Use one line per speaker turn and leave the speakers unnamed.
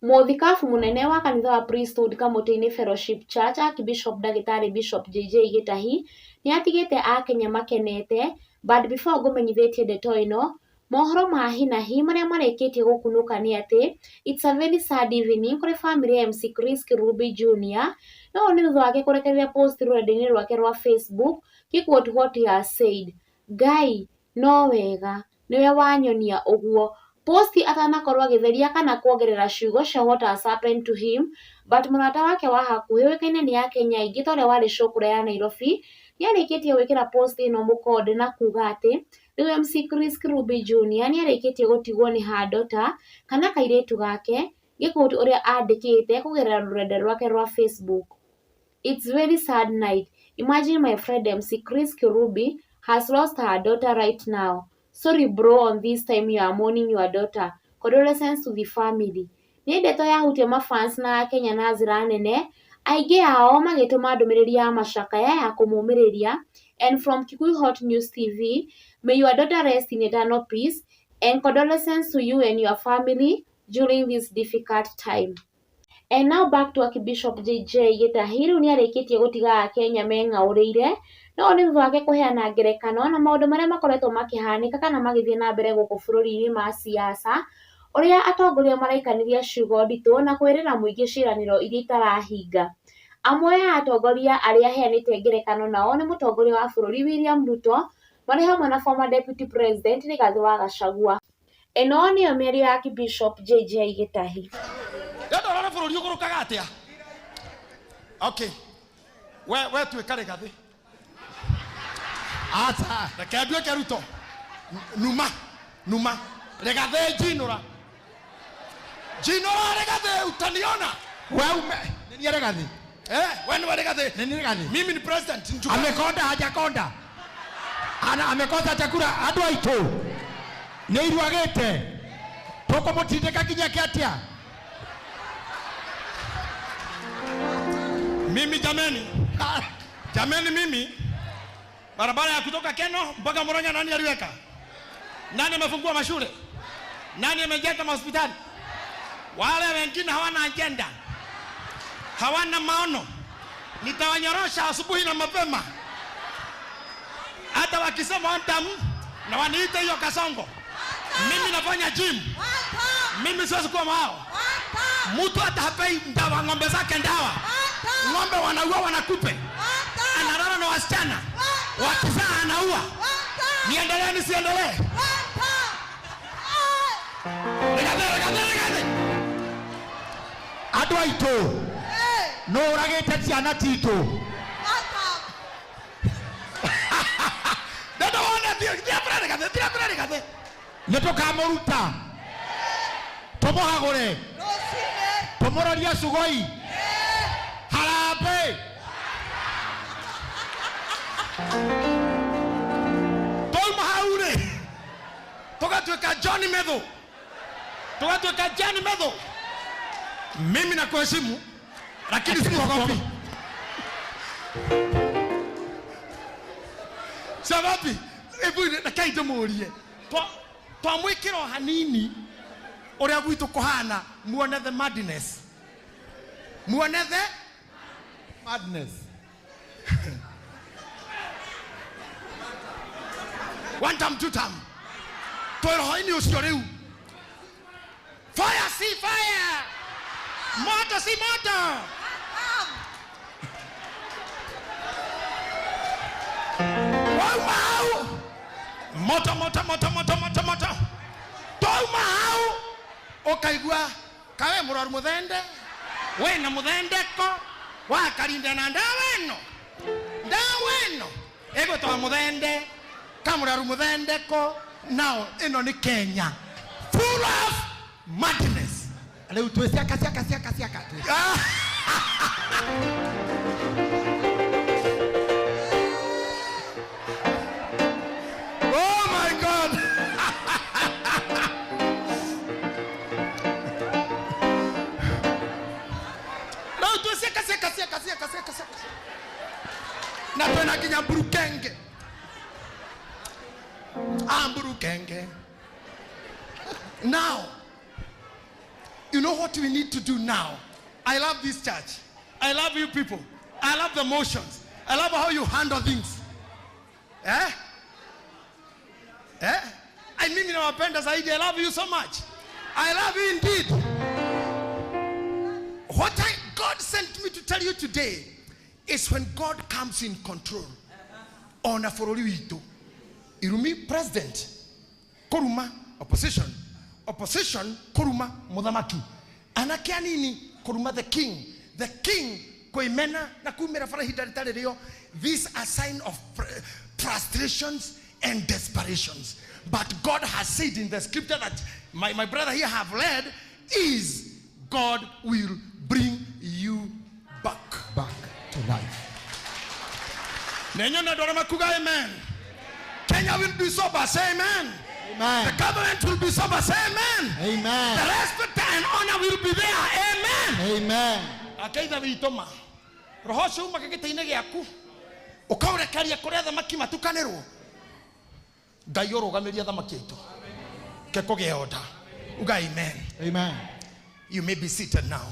Muthikabu munene wa kanitha wa Priesthood Kamũtĩ-inĩ Fellowship Church Archbishop Ndagĩtarĩ Bishop JJ Gĩtahi nĩ atigĩte Akenya makenete, but before ngũmenyithĩtie ndeto ĩno, mohoro ma hi na hi marĩa marĩkĩtie gũkunũka nĩ atĩ it's a very sad evening kũrĩ family ya MC Chris Kirubi Jr. No nĩ thutha wake kũrekereria post rũrenda-inĩ rwake rwa Facebook gĩquote what he has said. Ngai no wega nĩwe wanyonia ũguo. Posti atanakorwo agĩtheria kana kuongerera ciugo cia what has happened to him, but mũrata wake wa hakuhĩ ũĩkaine nĩ Akenya aingĩ ta ũrĩa warĩ cukuru ya Nairobi nĩarĩkĩtie gwĩkĩra post ĩno mũkonde na kuga atĩ rĩu MC Chris Kirubi Jr. nĩarĩkĩtie gũtigwo nĩ handota kana kairĩtu gake, gĩquote ũrĩa andĩkĩte kũgerera rũrenda rwake rwa Facebook. It's very sad night. Imagine my friend MC Chris Kirubi has lost her daughter right now. Sorry bro, on this time you are mourning your daughter. Condolences to the family. Nĩ ndeto yahutia mafans na Kenya na njĩra nene, aingĩ ao magĩtũma ndũmĩrĩri ya macakaya ya kũmũmĩrĩria. And from Kikuyu Hot News TV, may your daughter rest in eternal peace and condolences to you and your family during this difficult time. And now back to Archbishop JJ Gĩtahi, rĩu nĩarĩkĩtie gũtiga Akenya meng'aũrĩire, no nĩ thutha wake kũheana ngerekano na maũndũ marĩa makoretwo makĩhanĩka kana magĩthiĩ na mbere gũkũ bũrũri-inĩ ma siasa, ũrĩa atongoria maraikanĩria ciugo nditũ na kwĩrĩra mũingĩ ciĩranĩro iria itarahinga. Amwe a atongoria arĩa aheanĩte ngerekano nao nĩ mũtongoria wa bũrũri William Ruto, marĩ hamwe na former deputy president Rigathĩ wa Gachagua. Ĩno nĩyo mĩario ya Archbishop JJ Gĩtahi.
Ndona bũrũri ũgũrũkaga atĩa? Okay. We tuĩka Rigathĩ. Ata, reke nduĩke Ruto. Numa. Rigathĩ njinũra. Njinũra Rigathĩ utaniona.
Nini Rigathĩ?
Wewe ni Rigathĩ.
Nini Rigathĩ?
Mimi ni president.
Amekonda hajakonda. Amekonda chakula andũ aitũ. Nĩ iruagĩte. Tũkũmũtindĩka kinya kĩatĩa?
Mimi jameni mimi barabara ya kutoka Keno mpaka Moronya nani aliweka? Nani amefungua mashule? Nani amejenga hospitali? Wale wengine hawana agenda, hawana maono. Nitawanyorosha asubuhi na mapema. Hata wakisema wantamu na waniite hiyo Kasongo. Mimi nafanya gym. Mimi siwezi kuwa hao. Mtu hata hapei dawa ng'ombe zake dawa. Ng'ombe wanaua wanakupe. Analala na wasichana. Wakizaa anaua. Niendelee nisiendelee? Rigathĩ.
Andũ aitũ. No ũragĩte ciana citũ.
Ndio ona Rigathĩ.
Nĩtũkamũruta. Tũmũhagũre. Tũmũrorie Sugoi. Harambĩ.
Touma haure. Tugatuĩka John Medho. Mimi nakuheshimu lakini sikuogopi. Sababu ebu nakaita mũrie. Twamwĩkĩra hanini ũrĩa gwitũ kũhana muone the madness. One time, two time. Twĩroho-inĩ ũcio rĩu. Fire see fire. Moto see moto. Wow. Moto. Touma hau. Ũkaigua kawe mũrwaru mũthende. Wena mũthendeko. Wakarinde na ndawa ĩno. Ĩgũtwa mũthende. Kamũrwaru mũthendeko. Now ĩno nĩ Kenya. Full of madness.
Rĩu twĩciaka.
Oh my God. No, twĩciaka. Na twĩna nginya Mburukenge. Mburukenge. Now, You know what we need to do now? I love this church. I love you people. I love the motions. I love how you handle things. Eh? Eh? I mean, nawapenda zaidi. I love you so much. I love you indeed. What God sent me to tell you today is when God comes in control. Ona foroli wito. Irumi president. Koruma opposition. Opposition koruma mudhamaki. Anakia nini? Koruma the king. The king koimena na kumera farahida ritareo. These are signs of frustrations and desperations. But God has said in the scripture that my brother here have read is God will bring you back
to life.
Amen. Kenya will be sober, say amen.
Amen.
The government will be sober, say amen.
Amen.
The respect and honor will be there, amen.
Amen.
Akaida vitoma. Roho uma kagitaine giaku. Ukaurekaria kuria thamaki matukanirwo. Ngai urugameria thamaki itu. Keko geoda. Uga amen.
Amen.
You may be seated now.